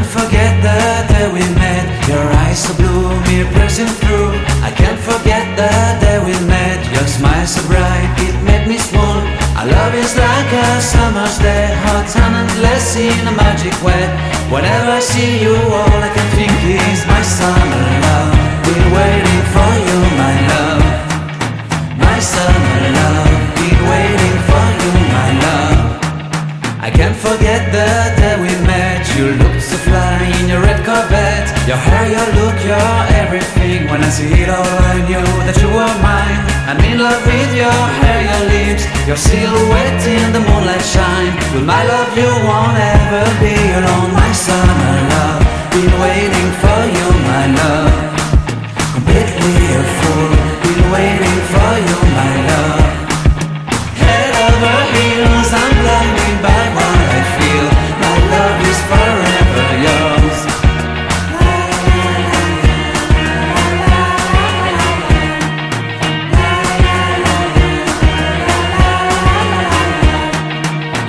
forget the day we met. Your eyes so blue, me pressing through. I can't forget the day we met. Your smile so bright, it made me swoon. Our love is like a summer's day, hot and endless in a magic way. Whenever I see you, all I can think is my summer love. Been waiting for you, my love. My summer love. Been waiting for you, my love. I can't forget the day we met. You looked so fly in your red Corvette. Your hair, your look, your everything. When I see it all, I knew that you were mine. I'm in love with your hair, your lips, your silhouette in the moonlight shine. With my love you won't ever be alone. My summer love, been waiting for you, my love. Completely a fool, been waiting for you, my love. Head over heels, I'm blinded by what I feel. My love is forever yours.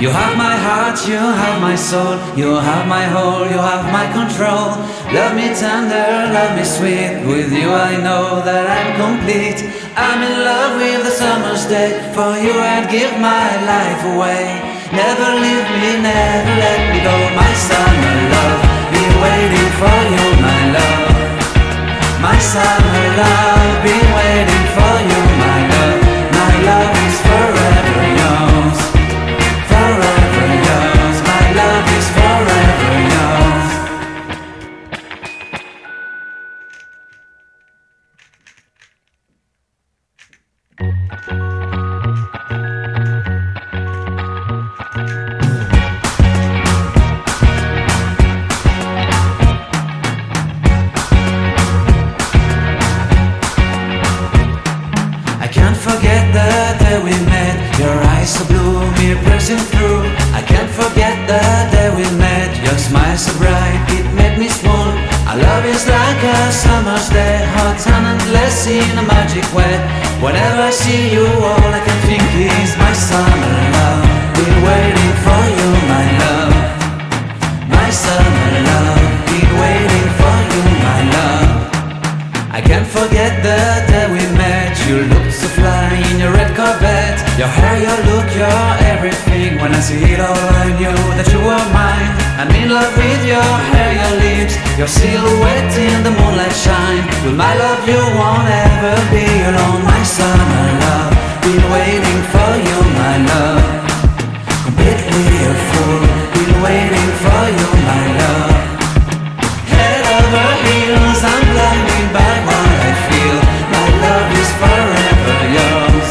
You have my heart, you have my soul. You have my whole, you have my control. Love me tender, love me sweet. With you I know that I'm complete. I'm in love with the summer's day. For you I'd give my life away. Never leave me, never let me go. My summer love, been waiting for you, my love. My summer love, been waiting for you, my love. My love is forever yours. Forever yours, my love is forever yours. I can't forget the day we met. Your eyes so blue, me pressing through. I can't forget the day we met. Your smile so bright, it made me swoon. Our love is like a summer's day, hot and endless in a magic way. Whenever I see you, all I can think is my summer love. Been waiting for you, my love. My summer love, been waiting for you, my love. I can't forget the day we met. You looked so fly in your red Corvette. Your hair, your look, your everything. When I see it all, I knew that you were mine. I'm in love with your hair, your lips, your silhouette in the moonlight shine. With my love you won't ever be alone. My summer love, been waiting for you, my love. Completely a fool, been waiting for you, my love. Head over heels, I'm blinded by what I feel. My love is forever yours.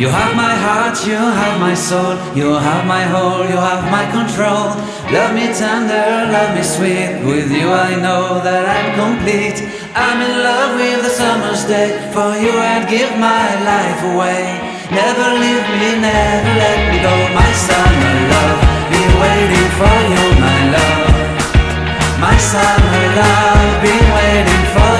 You have my heart, you have my soul. You have my whole, you have my control. Love me tender, love me sweet. With you I know that I'm complete. I'm in love with the summer's day. For you I'd give my life away. Never leave me, never let me go. My summer love, been waiting for you, my love. My summer love, been waiting for